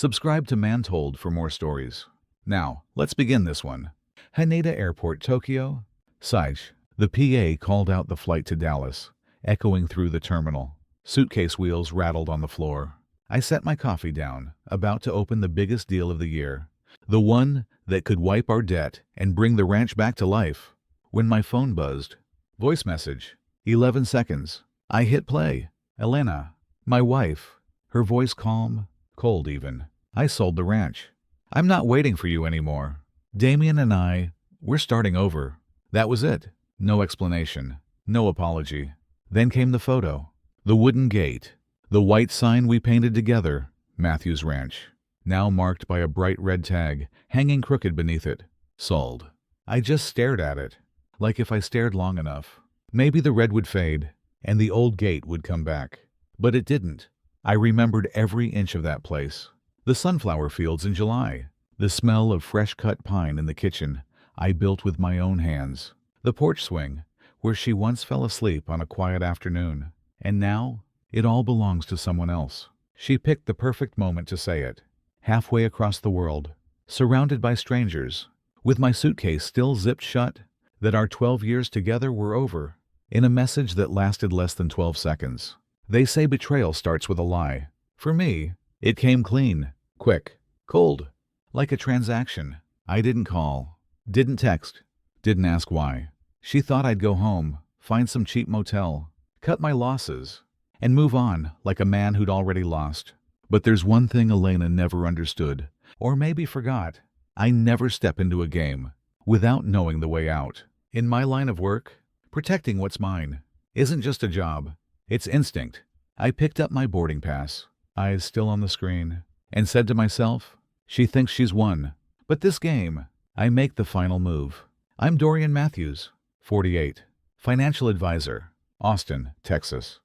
Subscribe to Mantold for more stories. Now, let's begin this one. Haneda Airport, Tokyo. Saich. The PA called out the flight to Dallas, echoing through the terminal. Suitcase wheels rattled on the floor. I set my coffee down, about to open the biggest deal of the year. The one that could wipe our debt and bring the ranch back to life. When my phone buzzed. Voice message. 11 seconds. I hit play. Elena. My wife. Her voice calm, cold even. I sold the ranch. I'm not waiting for you anymore. Damien and we're starting over. That was it. No explanation. No apology. Then came the photo. The wooden gate. The white sign we painted together. Matthews Ranch. Now marked by a bright red tag, hanging crooked beneath it. Sold. I just stared at it. Like if I stared long enough, maybe the red would fade, and the old gate would come back. But it didn't. I remembered every inch of that place. The sunflower fields in July. The smell of fresh-cut pine in the kitchen I built with my own hands. The porch swing, where she once fell asleep on a quiet afternoon. And now, it all belongs to someone else. She picked the perfect moment to say it. Halfway across the world, surrounded by strangers, with my suitcase still zipped shut, that our 12 years together were over, in a message that lasted less than 12 seconds. They say betrayal starts with a lie. For me, it came clean, quick, cold, like a transaction. I didn't call, didn't text, didn't ask why. She thought I'd go home, find some cheap motel, cut my losses, and move on like a man who'd already lost. But there's one thing Elena never understood, or maybe forgot. I never step into a game without knowing the way out. In my line of work, protecting what's mine isn't just a job, it's instinct. I picked up my boarding pass, eyes still on the screen, and said to myself, she thinks she's won. But this game, I make the final move. I'm Dorian Matthews, 48, financial advisor, Austin, Texas.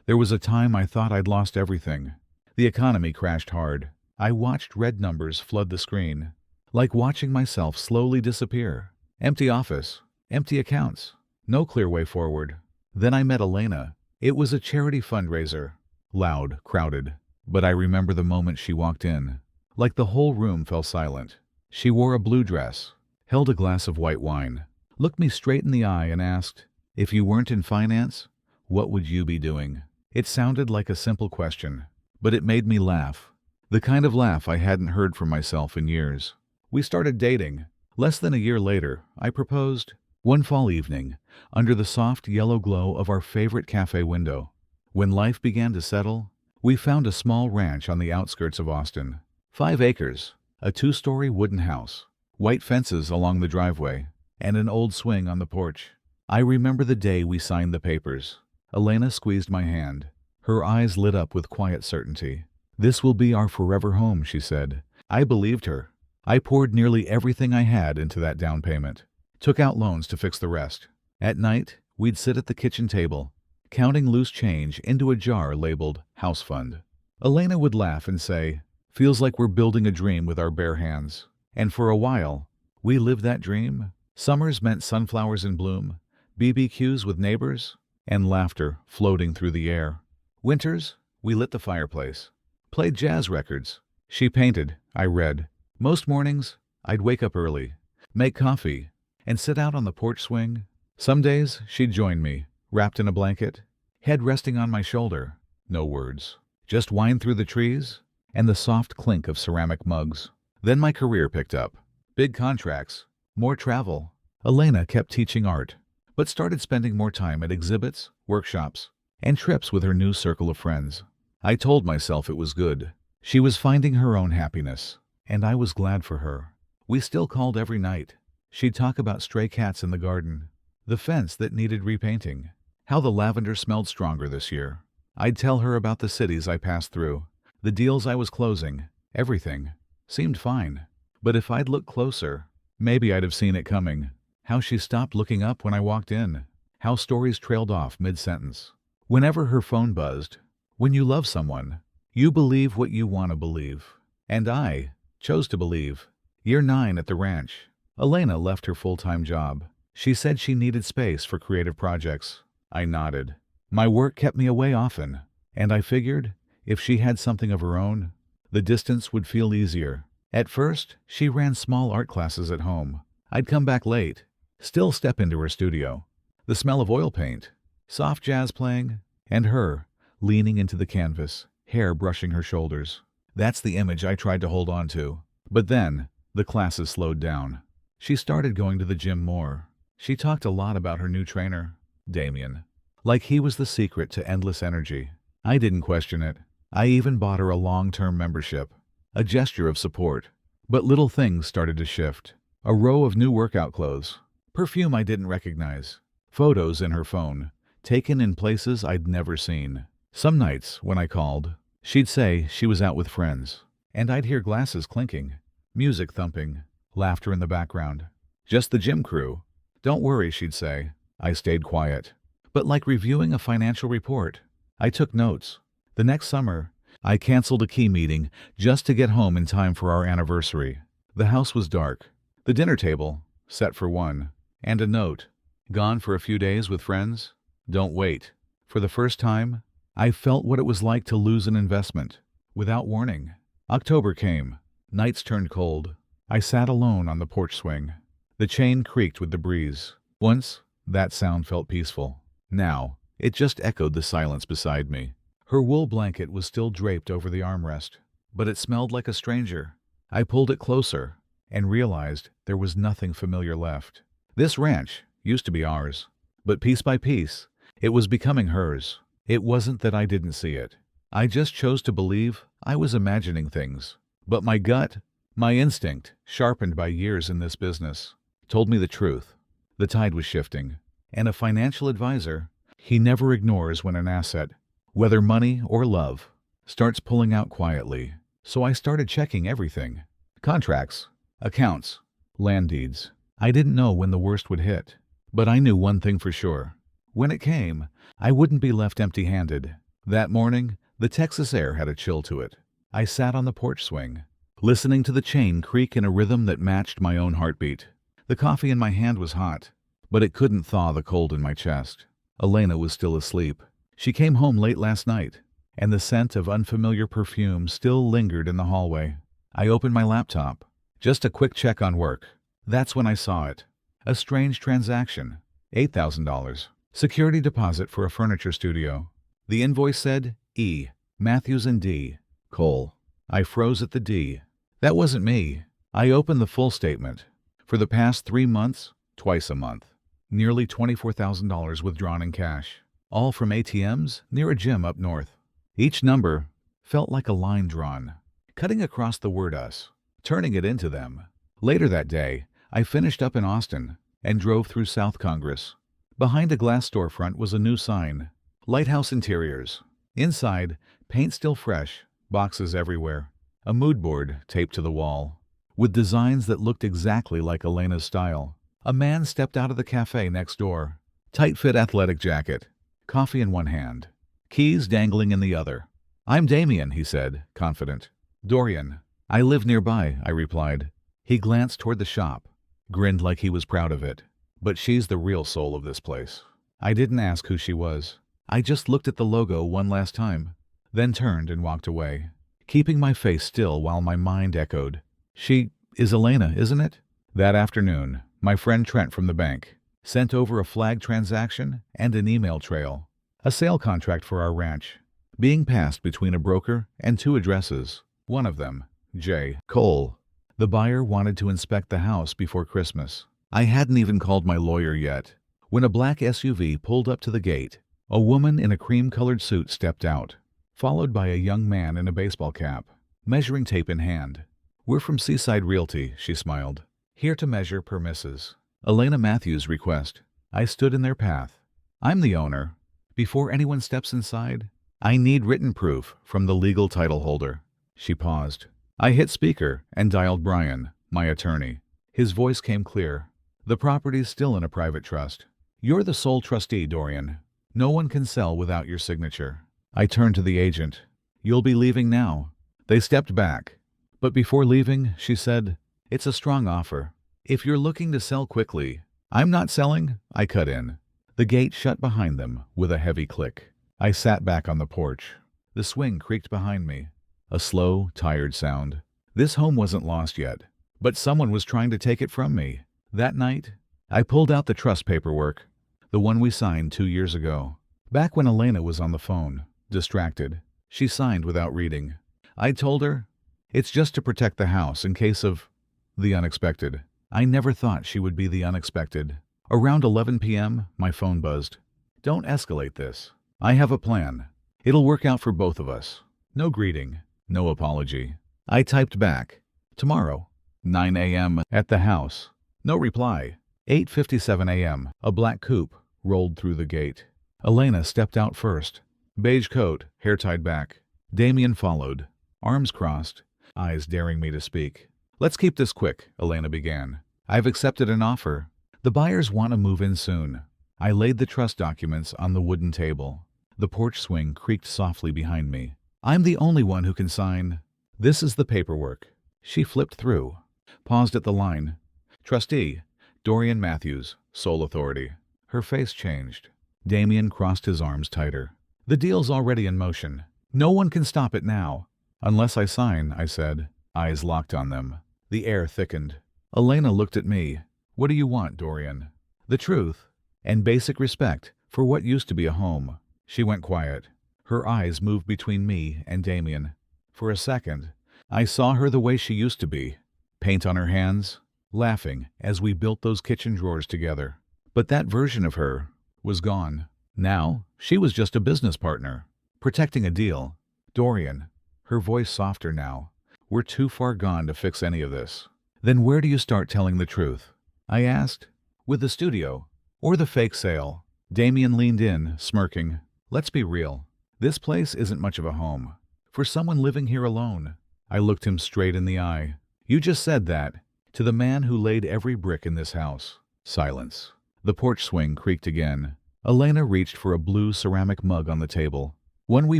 There was a time I thought I'd lost everything. The economy crashed hard. I watched red numbers flood the screen, like watching myself slowly disappear. Empty office, empty accounts, no clear way forward. Then I met Elena. It was a charity fundraiser, loud, crowded, but I remember the moment she walked in. Like the whole room fell silent. She wore a blue dress, held a glass of white wine, looked me straight in the eye and asked, if you weren't in finance, what would you be doing? It sounded like a simple question, but it made me laugh. The kind of laugh I hadn't heard from myself in years. We started dating. Less than a year later, I proposed. One fall evening, under the soft yellow glow of our favorite cafe window. When life began to settle, we found a small ranch on the outskirts of Austin. 5 acres, a 2-story wooden house, white fences along the driveway, and an old swing on the porch. I remember the day we signed the papers. Elena squeezed my hand. Her eyes lit up with quiet certainty. This will be our forever home, she said. I believed her. I poured nearly everything I had into that down payment. Took out loans to fix the rest. At night, we'd sit at the kitchen table, counting loose change into a jar labeled House Fund. Elena would laugh and say, feels like we're building a dream with our bare hands. And for a while, we lived that dream. Summers meant sunflowers in bloom, BBQs with neighbors, and laughter floating through the air. Winters, we lit the fireplace, played jazz records. She painted, I read. Most mornings, I'd wake up early, make coffee, and sit out on the porch swing. Some days, she'd join me, wrapped in a blanket, head resting on my shoulder. No words, just wind through the trees and the soft clink of ceramic mugs. Then my career picked up. Big contracts, more travel. Elena kept teaching art, but started spending more time at exhibits, workshops, and trips with her new circle of friends. I told myself it was good. She was finding her own happiness, and I was glad for her. We still called every night. She'd talk about stray cats in the garden, the fence that needed repainting, how the lavender smelled stronger this year. I'd tell her about the cities I passed through, the deals I was closing. Everything seemed fine. But if I'd looked closer, maybe I'd have seen it coming. How she stopped looking up when I walked in. How stories trailed off mid-sentence. Whenever her phone buzzed. When you love someone, you believe what you want to believe. And I chose to believe. Year 9 at the ranch. Elena left her full-time job. She said she needed space for creative projects. I nodded. My work kept me away often, and I figured, if she had something of her own, The distance would feel easier. At first, she ran small art classes at home. I'd come back late, still step into her studio. The smell of oil paint, soft jazz playing, and her, leaning into the canvas, hair brushing her shoulders. That's the image I tried to hold on to. But then, the classes slowed down. She started going to the gym more. She talked a lot about her new trainer, Damien, like he was the secret to endless energy. I didn't question it. I even bought her a long-term membership, a gesture of support. But little things started to shift. A row of new workout clothes, perfume I didn't recognize, photos in her phone, taken in places I'd never seen. Some nights, when I called, she'd say she was out with friends, and I'd hear glasses clinking, music thumping, laughter in the background. Just the gym crew. Don't worry, she'd say. I stayed quiet. But like reviewing a financial report, I took notes. The next summer, I canceled a key meeting just to get home in time for our anniversary. The house was dark. The dinner table, set for one, and a note. Gone for a few days with friends? Don't wait. For the first time, I felt what it was like to lose an investment, without warning. October came. Nights turned cold. I sat alone on the porch swing. The chain creaked with the breeze. Once, that sound felt peaceful. Now, it just echoed the silence beside me. Her wool blanket was still draped over the armrest, but it smelled like a stranger. I pulled it closer and realized there was nothing familiar left. This ranch used to be ours, but piece by piece, it was becoming hers. It wasn't that I didn't see it. I just chose to believe I was imagining things. But my gut, my instinct, sharpened by years in this business, told me the truth. The tide was shifting, and a financial advisor, he never ignores when an asset, whether money or love, starts pulling out quietly. So I started checking everything. Contracts, accounts, land deeds. I didn't know when the worst would hit, but I knew one thing for sure. When it came, I wouldn't be left empty-handed. That morning, the Texas air had a chill to it. I sat on the porch swing, listening to the chain creak in a rhythm that matched my own heartbeat. The coffee in my hand was hot, but it couldn't thaw the cold in my chest. Elena was still asleep. She came home late last night, and the scent of unfamiliar perfume still lingered in the hallway. I opened my laptop. Just a quick check on work. That's when I saw it. A strange transaction. $8,000. Security deposit for a furniture studio. The invoice said E. Matthews and D. Cole. I froze at the D. That wasn't me. I opened the full statement. For the past 3 months, twice a month. Nearly $24,000 withdrawn in cash. All from ATMs near a gym up north. Each number felt like a line drawn, cutting across the word us, turning it into them. Later that day, I finished up in Austin and drove through South Congress. Behind a glass storefront was a new sign, Lighthouse Interiors. Inside, paint still fresh, boxes everywhere. A mood board taped to the wall, with designs that looked exactly like Elena's style. A man stepped out of the cafe next door. Tight-fit athletic jacket, coffee in one hand, keys dangling in the other. "I'm Damien," he said, confident. "Dorian. I live nearby," I replied. He glanced toward the shop, grinned like he was proud of it. "But she's the real soul of this place." I didn't ask who she was. I just looked at the logo one last time, then turned and walked away, keeping my face still while my mind echoed. She is Elena, isn't it? That afternoon, my friend Trent from the bank sent over a flagged transaction and an email trail. A sale contract for our ranch, being passed between a broker and 2 addresses. One of them, J. Cole. The buyer wanted to inspect the house before Christmas. I hadn't even called my lawyer yet. When a black SUV pulled up to the gate, a woman in a cream-colored suit stepped out, followed by a young man in a baseball cap, measuring tape in hand. "We're from Seaside Realty," she smiled. "Here to measure per Mrs. Elena Matthews' request." I stood in their path. "I'm the owner. Before anyone steps inside, I need written proof from the legal title holder." She paused. I hit speaker and dialed Brian, my attorney. His voice came clear. "The property's still in a private trust. You're the sole trustee, Dorian. No one can sell without your signature." I turned to the agent. "You'll be leaving now." They stepped back. But before leaving, she said, "It's a strong offer. If you're looking to sell quickly." "I'm not selling," I cut in. The gate shut behind them with a heavy click. I sat back on the porch. The swing creaked behind me. A slow, tired sound. This home wasn't lost yet, but someone was trying to take it from me. That night, I pulled out the trust paperwork, the one we signed 2 years ago. Back when Elena was on the phone, distracted, she signed without reading. I told her, it's just to protect the house in case of the unexpected. I never thought she would be the unexpected. Around 11 p.m., my phone buzzed. Don't escalate this. I have a plan. It'll work out for both of us. No greeting, no apology. I typed back, tomorrow, 9 a.m. at the house. No reply. 8:57 a.m., a black coupe rolled through the gate. Elena stepped out first. Beige coat, hair tied back. Damien followed, arms crossed, eyes daring me to speak. Let's keep this quick, Elena began. I've accepted an offer. The buyers want to move in soon. I laid the trust documents on the wooden table. The porch swing creaked softly behind me. I'm the only one who can sign. This is the paperwork. She flipped through, paused at the line. Trustee, Dorian Matthews, sole authority. Her face changed. Damien crossed his arms tighter. The deal's already in motion. No one can stop it now. Unless I sign, I said, eyes locked on them. The air thickened. Elena looked at me. What do you want, Dorian? The truth, and basic respect for what used to be a home. She went quiet. Her eyes moved between me and Damien. For a second, I saw her the way she used to be. Paint on her hands, laughing as we built those kitchen drawers together. But that version of her was gone. Now, she was just a business partner, protecting a deal. Dorian, her voice softer now, we're too far gone to fix any of this. Then where do you start telling the truth? I asked. With the studio, or the fake sale? Damien leaned in, smirking. Let's be real. This place isn't much of a home. For someone living here alone. I looked him straight in the eye. You just said that, to the man who laid every brick in this house. Silence. The porch swing creaked again. Elena reached for a blue ceramic mug on the table, one we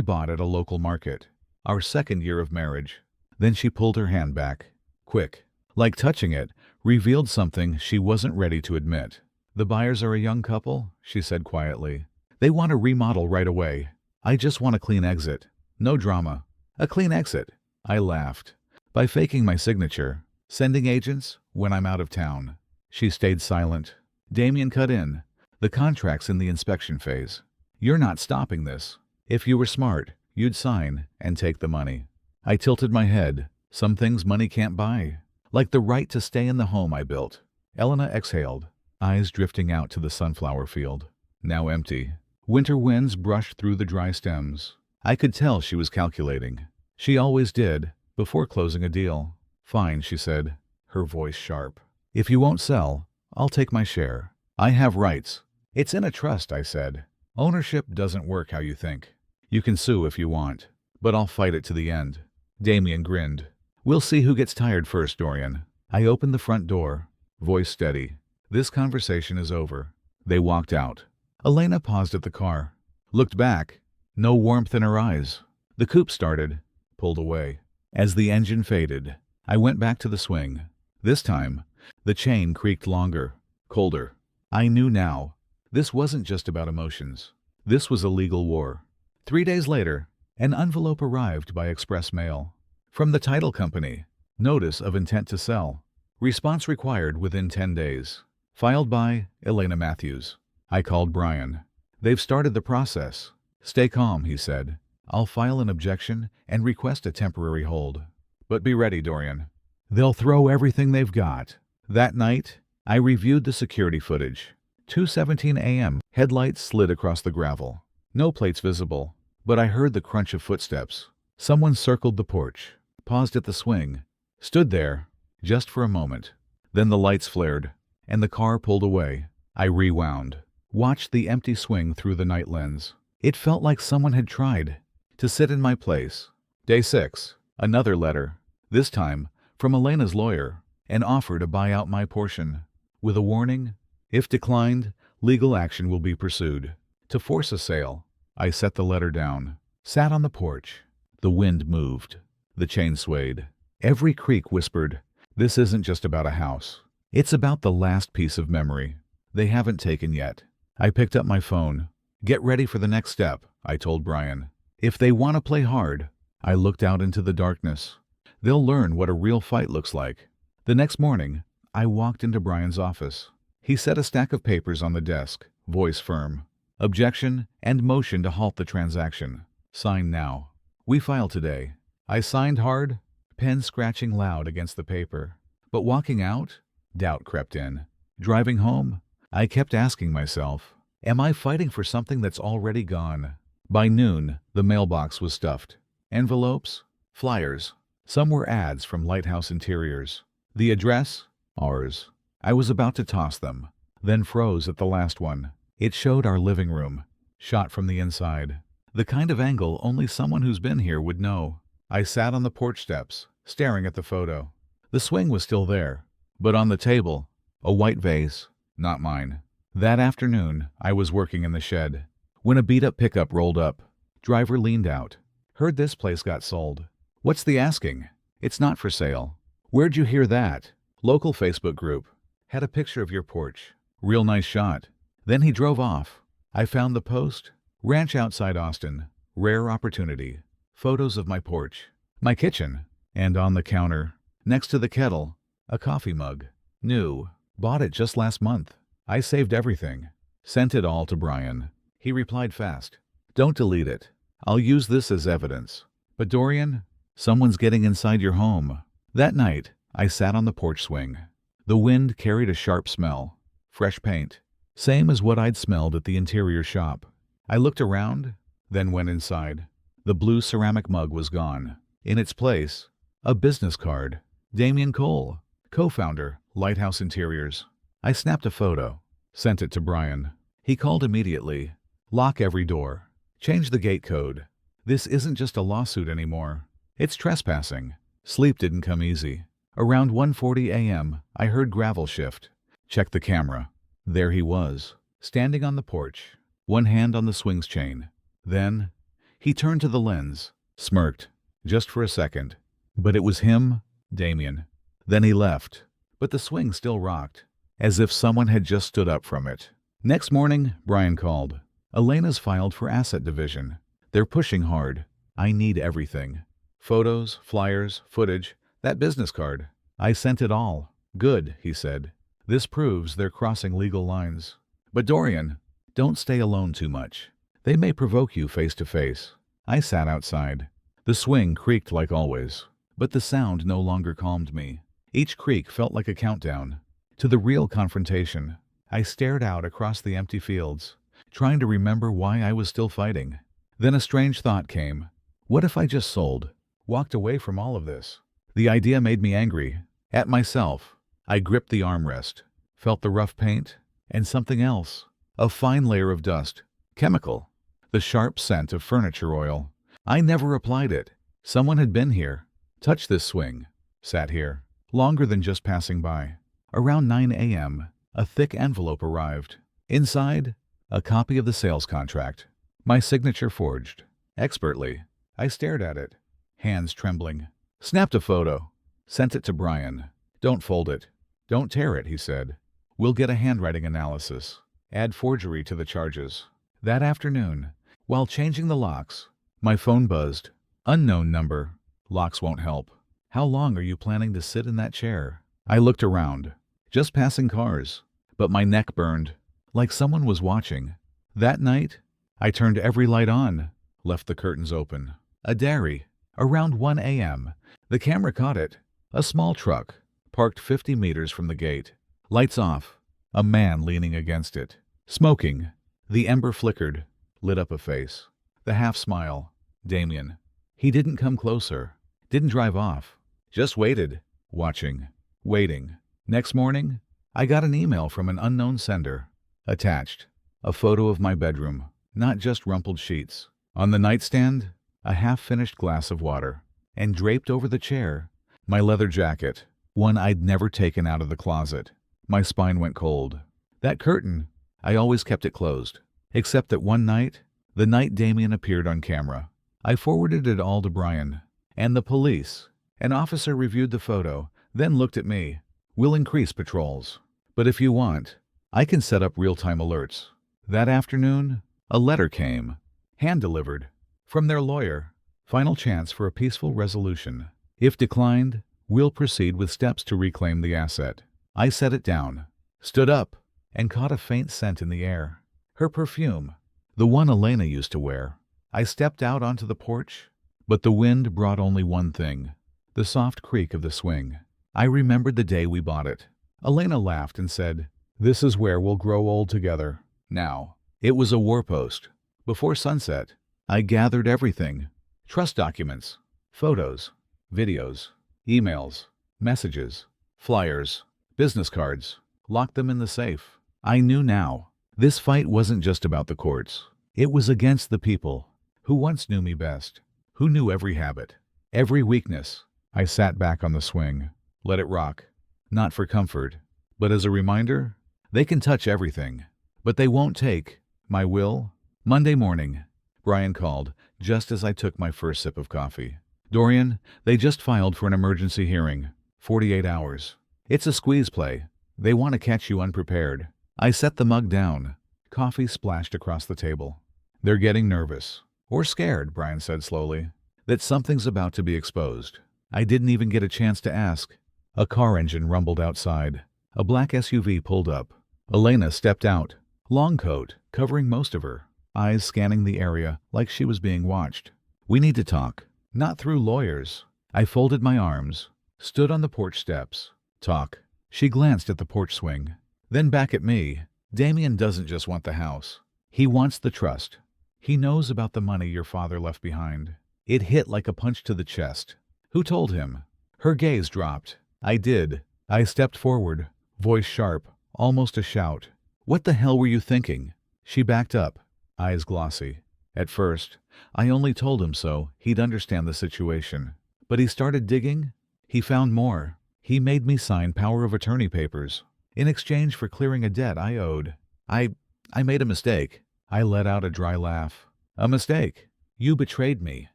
bought at a local market. Our second year of marriage. Then she pulled her hand back. Quick. Like touching it, revealed something she wasn't ready to admit. The buyers are a young couple, she said quietly. They want to remodel right away. I just want a clean exit. No drama. A clean exit. I laughed. By faking my signature, sending agents when I'm out of town. She stayed silent. Damien cut in. The contract's in the inspection phase. You're not stopping this. If you were smart, you'd sign and take the money. I tilted my head. Some things money can't buy. Like the right to stay in the home I built. Elena exhaled, eyes drifting out to the sunflower field. Now empty. Winter winds brushed through the dry stems. I could tell she was calculating. She always did, before closing a deal. Fine, she said, her voice sharp. If you won't sell, I'll take my share. I have rights. It's in a trust, I said. Ownership doesn't work how you think. You can sue if you want, but I'll fight it to the end. Damien grinned. We'll see who gets tired first, Dorian. I opened the front door, voice steady. This conversation is over. They walked out. Elena paused at the car, looked back. No warmth in her eyes. The coupe started, pulled away. As the engine faded, I went back to the swing. This time, the chain creaked longer, colder. I knew now. This wasn't just about emotions. This was a legal war. 3 days later, an envelope arrived by express mail. From the title company, notice of intent to sell. Response required within 10 days. Filed by Elena Matthews. I called Brian. They've started the process. Stay calm, he said. I'll file an objection and request a temporary hold. But be ready, Dorian. They'll throw everything they've got. That night, I reviewed the security footage. 2:17 a.m. Headlights slid across the gravel. No plates visible, but I heard the crunch of footsteps. Someone circled the porch, paused at the swing, stood there, just for a moment. Then the lights flared, and the car pulled away. I rewound, watched the empty swing through the night lens. It felt like someone had tried to sit in my place. Day 6, another letter, this time from Elena's lawyer, an offer to buy out my portion, with a warning, if declined, legal action will be pursued. To force a sale, I set the letter down, sat on the porch. The wind moved. The chain swayed. Every creak whispered, this isn't just about a house. It's about the last piece of memory they haven't taken yet. I picked up my phone. Get ready for the next step, I told Brian. If they want to play hard, I looked out into the darkness. They'll learn what a real fight looks like. The next morning, I walked into Brian's office. He set a stack of papers on the desk, voice firm. Objection and motion to halt the transaction. Sign now. We file today. I signed hard, pen scratching loud against the paper. But walking out, doubt crept in. Driving home, I kept asking myself, am I fighting for something that's already gone? By noon, the mailbox was stuffed. Envelopes, flyers. Some were ads from Lighthouse Interiors. The address? Ours. I was about to toss them, then froze at the last one. It showed our living room, shot from the inside. The kind of angle only someone who's been here would know. I sat on the porch steps, staring at the photo. The swing was still there, but on the table, a white vase, not mine. That afternoon, I was working in the shed, when a beat-up pickup rolled up. Driver leaned out. Heard this place got sold. What's the asking? It's not for sale. Where'd you hear that? Local Facebook group. Had a picture of your porch. Real nice shot. Then he drove off. I found the post. Ranch outside Austin. Rare opportunity. Photos of my porch. My kitchen. And on the counter, next to the kettle, a coffee mug. New. Bought it just last month. I saved everything. Sent it all to Brian. He replied fast. Don't delete it. I'll use this as evidence. But Dorian, someone's getting inside your home. That night, I sat on the porch swing. The wind carried a sharp smell. Fresh paint. Same as what I'd smelled at the interior shop. I looked around, then went inside. The blue ceramic mug was gone. In its place, a business card. Damian Cole, co-founder, Lighthouse Interiors. I snapped a photo, sent it to Brian. He called immediately. Lock every door. Change the gate code. This isn't just a lawsuit anymore. It's trespassing. Sleep didn't come easy. Around 1:40 a.m., I heard gravel shift. Checked the camera. There he was, standing on the porch, one hand on the swing's chain. Then, he turned to the lens, smirked, just for a second. But it was him, Damian. Then he left, but the swing still rocked, as if someone had just stood up from it. Next morning, Brian called. Elena's filed for asset division. They're pushing hard. I need everything. Photos, flyers, footage, that business card. I sent it all. Good, he said. This proves they're crossing legal lines. But Dorian, don't stay alone too much. They may provoke you face to face. I sat outside. The swing creaked like always, but the sound no longer calmed me. Each creak felt like a countdown to the real confrontation. I stared out across the empty fields, trying to remember why I was still fighting. Then a strange thought came. What if I just sold, walked away from all of this? The idea made me angry. At myself. I gripped the armrest, felt the rough paint, and something else. A fine layer of dust. Chemical. The sharp scent of furniture oil. I never applied it. Someone had been here. Touched this swing. Sat here. Longer than just passing by. Around 9 a.m., a thick envelope arrived. Inside, a copy of the sales contract. My signature forged. Expertly. I stared at it, hands trembling. Snapped a photo. Sent it to Brian. Don't fold it. Don't tear it, he said. We'll get a handwriting analysis. Add forgery to the charges. That afternoon, while changing the locks, my phone buzzed. Unknown number. Locks won't help. How long are you planning to sit in that chair? I looked around. Just passing cars. But my neck burned, like someone was watching. That night, I turned every light on, left the curtains open. A dairy. Around 1 a.m., the camera caught it. A small truck, parked 50 meters from the gate. Lights off. A man leaning against it. Smoking. The ember flickered, lit up a face. The half-smile. Damian. He didn't come closer. Didn't drive off. Just waited. Watching. Waiting. Next morning, I got an email from an unknown sender. Attached. A photo of my bedroom. Not just rumpled sheets. On the nightstand, a half-finished glass of water. And draped over the chair, my leather jacket, one I'd never taken out of the closet. My spine went cold. That curtain, I always kept it closed. Except that one night, the night Damian appeared on camera. I forwarded it all to Brian. And the police. An officer reviewed the photo, then looked at me. We'll increase patrols. But if you want, I can set up real-time alerts. That afternoon, a letter came. Hand-delivered. From their lawyer. Final chance for a peaceful resolution. If declined, we'll proceed with steps to reclaim the asset. I set it down, stood up, and caught a faint scent in the air. Her perfume, the one Elena used to wear. I stepped out onto the porch, but the wind brought only one thing, the soft creak of the swing. I remembered the day we bought it. Elena laughed and said, "This is where we'll grow old together." Now, it was a war post. Before sunset, I gathered everything. Trust documents, photos, videos, emails, messages, flyers, business cards, locked them in the safe. I knew now, this fight wasn't just about the courts. It was against the people who once knew me best, who knew every habit, every weakness. I sat back on the swing, let it rock, not for comfort, but as a reminder, they can touch everything, but they won't take my will. Monday morning, Brian called just as I took my first sip of coffee. "Dorian, they just filed for an emergency hearing. 48 hours. It's a squeeze play. They want to catch you unprepared." I set the mug down. Coffee splashed across the table. "They're getting nervous. Or scared," Brian said slowly, "that something's about to be exposed." I didn't even get a chance to ask. A car engine rumbled outside. A black SUV pulled up. Elena stepped out, long coat covering most of her, eyes scanning the area like she was being watched. "We need to talk. Not through lawyers." I folded my arms, stood on the porch steps. "Talk." She glanced at the porch swing, then back at me. "Damien doesn't just want the house. He wants the trust. He knows about the money your father left behind." It hit like a punch to the chest. "Who told him?" Her gaze dropped. "I did." I stepped forward, voice sharp, almost a shout. "What the hell were you thinking?" She backed up, eyes glossy. "At first, I only told him so he'd understand the situation. But he started digging. He found more. He made me sign power of attorney papers in exchange for clearing a debt I owed. I made a mistake." I let out a dry laugh. "A mistake? You betrayed me.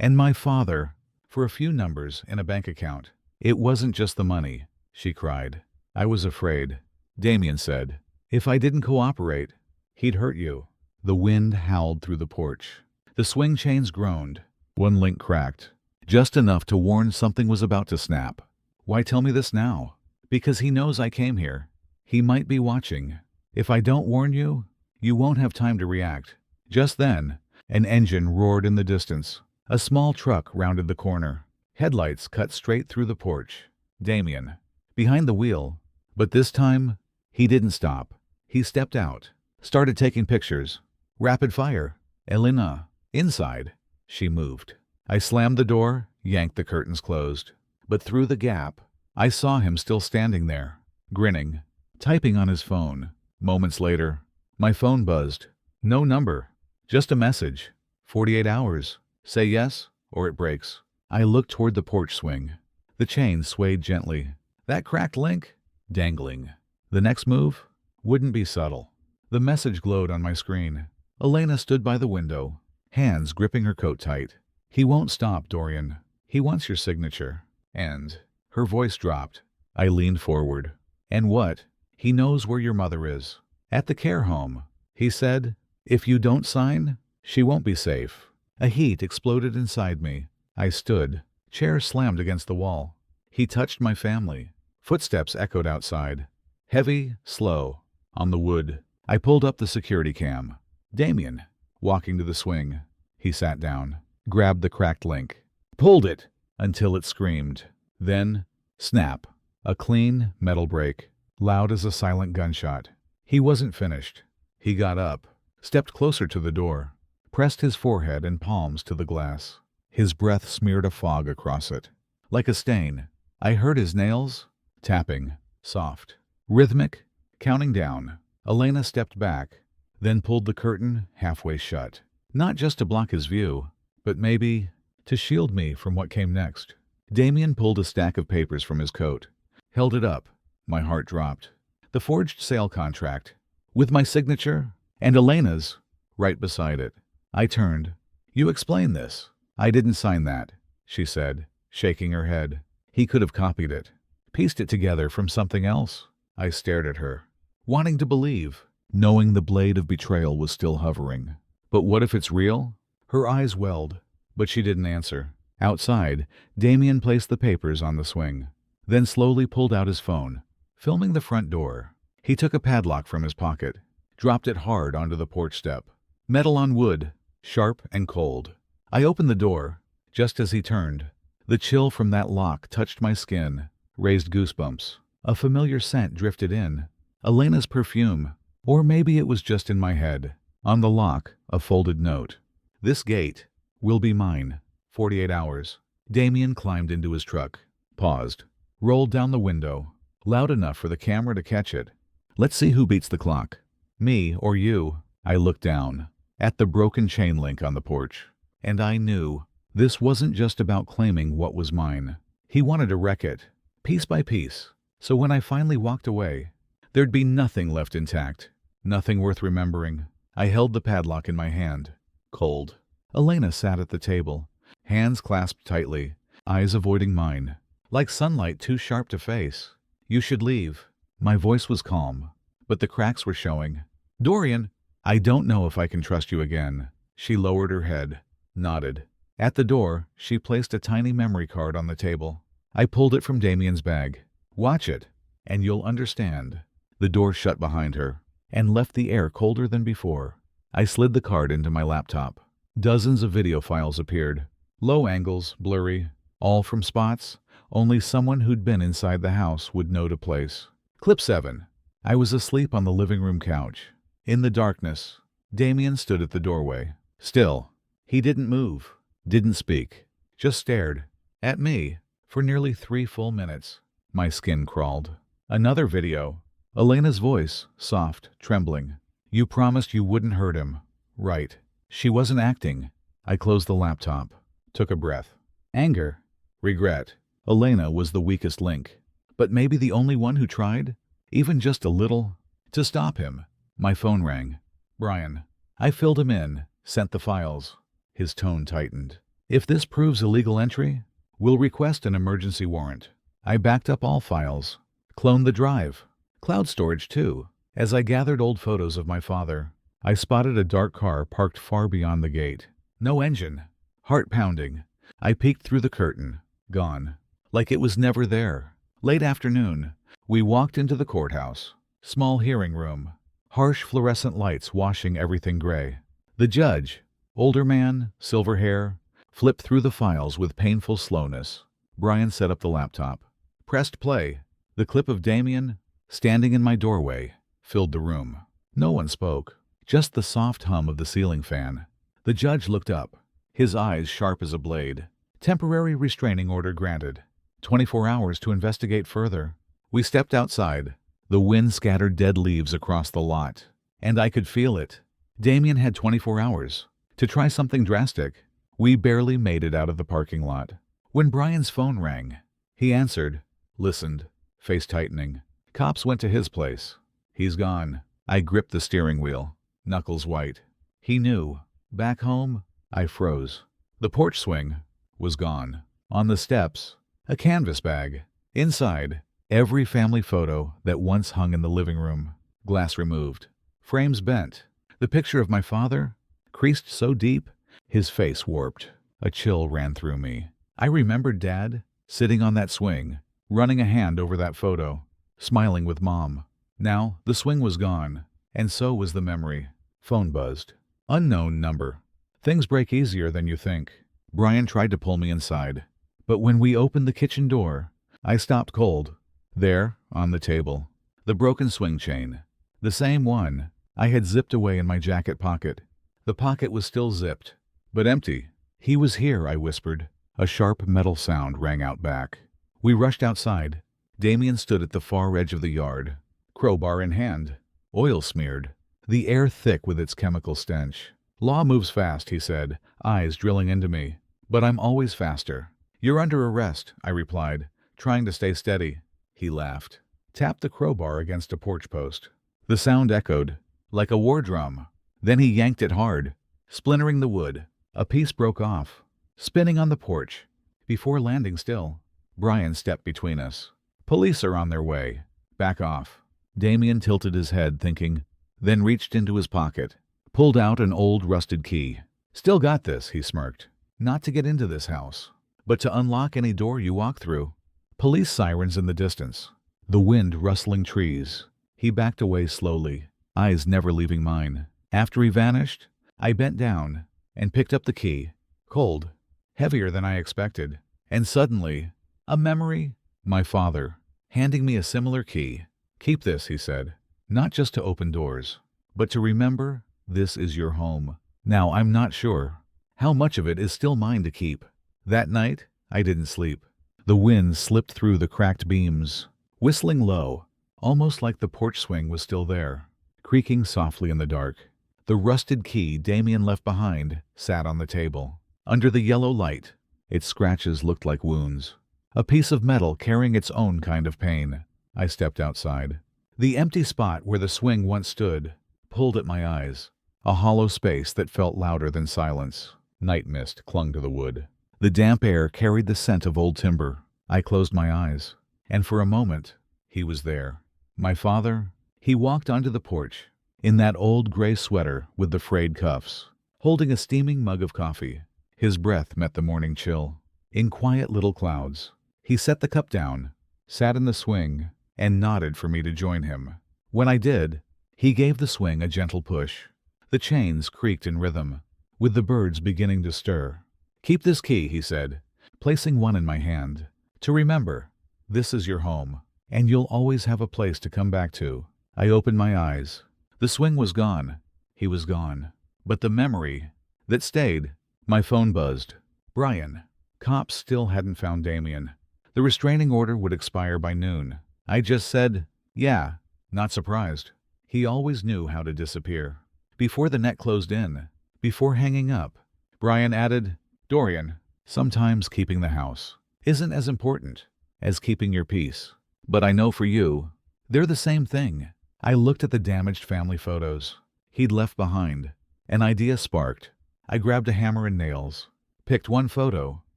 And my father, for a few numbers in a bank account." "It wasn't just the money," she cried. "I was afraid." Damien said, "If I didn't cooperate, he'd hurt you." The wind howled through the porch. The swing chains groaned. One link cracked, just enough to warn something was about to snap. "Why tell me this now?" "Because he knows I came here. He might be watching. If I don't warn you, you won't have time to react." Just then, an engine roared in the distance. A small truck rounded the corner. Headlights cut straight through the porch. Damien, behind the wheel. But this time, he didn't stop. He stepped out, started taking pictures. Rapid fire. "Elena." Inside. She moved. I slammed the door, yanked the curtains closed. But through the gap, I saw him still standing there, grinning, typing on his phone. Moments later, my phone buzzed. No number, just a message. 48 hours. Say yes, or it breaks. I looked toward the porch swing. The chain swayed gently. That cracked link? Dangling. The next move? Wouldn't be subtle. The message glowed on my screen. Elena stood by the window, hands gripping her coat tight. "He won't stop, Dorian. He wants your signature." And her voice dropped. I leaned forward. "And what? He knows where your mother is. At the care home. He said, if you don't sign, she won't be safe." A heat exploded inside me. I stood. Chair slammed against the wall. He touched my family. Footsteps echoed outside. Heavy, slow, on the wood. I pulled up the security cam. Damien, walking to the swing. He sat down, grabbed the cracked link, pulled it until it screamed. Then, snap, a clean metal break, loud as a silent gunshot. He wasn't finished. He got up, stepped closer to the door, pressed his forehead and palms to the glass. His breath smeared a fog across it. Like a stain, I heard his nails tapping, soft, rhythmic, counting down. Elena stepped back, then pulled the curtain halfway shut. Not just to block his view, but maybe to shield me from what came next. Damien pulled a stack of papers from his coat, held it up. My heart dropped. The forged sale contract, with my signature and Elena's right beside it. I turned. "You explain this." "I didn't sign that," she said, shaking her head. "He could have copied it, pieced it together from something else." I stared at her, wanting to believe, knowing the blade of betrayal was still hovering. But what if it's real? Her eyes welled. but she didn't answer. Outside, Damien placed the papers on the swing, then slowly pulled out his phone, filming the front door. He took a padlock from his pocket, dropped it hard onto the porch step. Metal on wood, sharp and cold. I opened the door, just as he turned. The chill from that lock touched my skin, raised goosebumps. A familiar scent drifted in. Elena's perfume. Or maybe it was just in my head. On the lock, a folded note. "This gate will be mine. 48 hours. Damien climbed into his truck, paused, rolled down the window, loud enough for the camera to catch it. "Let's see who beats the clock. Me or you?" I looked down at the broken chain link on the porch, and I knew this wasn't just about claiming what was mine. He wanted to wreck it, piece by piece, so when I finally walked away, there'd be nothing left intact, nothing worth remembering. I held the padlock in my hand, cold. Elena sat at the table, hands clasped tightly, eyes avoiding mine, like sunlight too sharp to face. "You should leave." My voice was calm, but the cracks were showing. "Dorian, I don't know if I can trust you again." She lowered her head, nodded. At the door, she placed a tiny memory card on the table. I pulled it from Damien's bag. "Watch it, and you'll understand." The door shut behind her, and left the air colder than before. I slid the card into my laptop. Dozens of video files appeared. Low angles, blurry, all from spots only someone who'd been inside the house would know to place. Clip 7. I was asleep on the living room couch. In the darkness, Damien stood at the doorway. Still, he didn't move, didn't speak, just stared at me for nearly 3 full minutes. My skin crawled. Another video. Elena's voice, soft, trembling. "You promised you wouldn't hurt him." Right. She wasn't acting. I closed the laptop, took a breath. Anger, regret. Elena was the weakest link, but maybe the only one who tried, even just a little, to stop him. My phone rang. "Brian." I filled him in, sent the files. His tone tightened. "If this proves illegal entry, we'll request an emergency warrant." I backed up all files, cloned the drive, cloud storage too. As I gathered old photos of my father, I spotted a dark car parked far beyond the gate. No engine. Heart pounding. I peeked through the curtain. Gone. Like it was never there. Late afternoon, we walked into the courthouse. Small hearing room. Harsh fluorescent lights washing everything gray. The judge, older man, silver hair, flipped through the files with painful slowness. Brian set up the laptop. Pressed play. The clip of Damien, standing in my doorway, filled the room. No one spoke. Just the soft hum of the ceiling fan. The judge looked up, his eyes sharp as a blade. Temporary restraining order granted. 24 hours to investigate further. We stepped outside. The wind scattered dead leaves across the lot, and I could feel it. Damien had 24 hours to try something drastic. We barely made it out of the parking lot. When Brian's phone rang, he answered, listened, face tightening. Cops went to his place. He's gone. I gripped the steering wheel, knuckles white. He knew. Back home, I froze. The porch swing was gone. On the steps, a canvas bag. Inside, every family photo that once hung in the living room. Glass removed. Frames bent. The picture of my father, creased so deep, his face warped. A chill ran through me. I remembered Dad, sitting on that swing, running a hand over that photo, smiling with Mom. Now, the swing was gone, and so was the memory. Phone buzzed. Unknown number. Things break easier than you think. Brian tried to pull me inside, but when we opened the kitchen door, I stopped cold. There, on the table, the broken swing chain. The same one I had zipped away in my jacket pocket. The pocket was still zipped, but empty. "He was here," I whispered. A sharp metal sound rang out back. We rushed outside. Damien stood at the far edge of the yard, crowbar in hand, oil smeared, the air thick with its chemical stench. "Law moves fast," he said, eyes drilling into me. "But I'm always faster." "You're under arrest," I replied, trying to stay steady. He laughed, tapped the crowbar against a porch post. The sound echoed, like a war drum. Then he yanked it hard, splintering the wood. A piece broke off, spinning on the porch. Before landing still, Brian stepped between us. "Police are on their way. Back off." Damien tilted his head, thinking, then reached into his pocket, pulled out an old rusted key. "Still got this," he smirked. Not to get into this house, but to unlock any door you walk through. Police sirens in the distance. The wind rustling trees. He backed away slowly, eyes never leaving mine. After he vanished, I bent down and picked up the key. Cold, heavier than I expected. And suddenly, a memory. My father, handing me a similar key. "Keep this," he said. "Not just to open doors, but to remember this is your home." Now I'm not sure how much of it is still mine to keep. That night, I didn't sleep. The wind slipped through the cracked beams, whistling low, almost like the porch swing was still there, creaking softly in the dark. The rusted key Damien left behind sat on the table. Under the yellow light, its scratches looked like wounds. A piece of metal carrying its own kind of pain. I stepped outside. The empty spot where the swing once stood pulled at my eyes. A hollow space that felt louder than silence. Night mist clung to the wood. The damp air carried the scent of old timber. I closed my eyes, and for a moment, he was there. My father, he walked onto the porch, in that old gray sweater with the frayed cuffs, holding a steaming mug of coffee. His breath met the morning chill. In quiet little clouds, he set the cup down, sat in the swing, and nodded for me to join him. When I did, he gave the swing a gentle push. The chains creaked in rhythm, with the birds beginning to stir. "Keep this key," he said, placing one in my hand. "To remember, this is your home, and you'll always have a place to come back to." I opened my eyes. The swing was gone. He was gone. But the memory that stayed. My phone buzzed. Brian. Cops still hadn't found Damien. The restraining order would expire by noon. I just said, "Yeah," not surprised. He always knew how to disappear. Before the net closed in, before hanging up, Brian added, "Dorian, sometimes keeping the house isn't as important as keeping your peace. But I know for you, they're the same thing." I looked at the damaged family photos he'd left behind. An idea sparked. I grabbed a hammer and nails, picked one photo.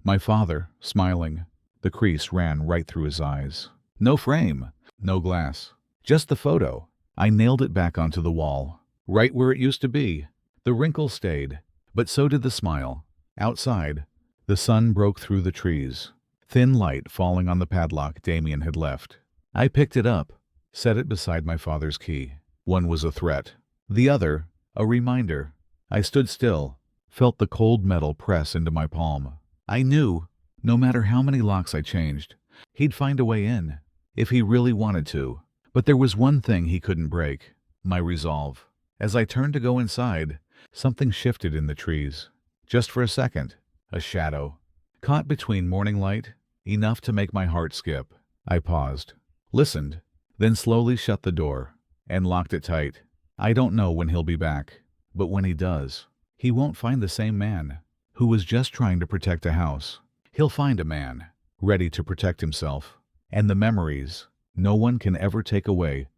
My father, smiling. The crease ran right through his eyes. No frame, no glass, just the photo. I nailed it back onto the wall, right where it used to be. The wrinkle stayed, but so did the smile. Outside, the sun broke through the trees, thin light falling on the padlock Damien had left. I picked it up, set it beside my father's key. One was a threat, the other, a reminder. I stood still, felt the cold metal press into my palm. I knew, no matter how many locks I changed, he'd find a way in, if he really wanted to. But there was one thing he couldn't break, my resolve. As I turned to go inside, something shifted in the trees. Just for a second, a shadow, caught between morning light, enough to make my heart skip. I paused, listened, then slowly shut the door, and locked it tight. I don't know when he'll be back, but when he does, he won't find the same man who was just trying to protect a house. He'll find a man ready to protect himself, and the memories no one can ever take away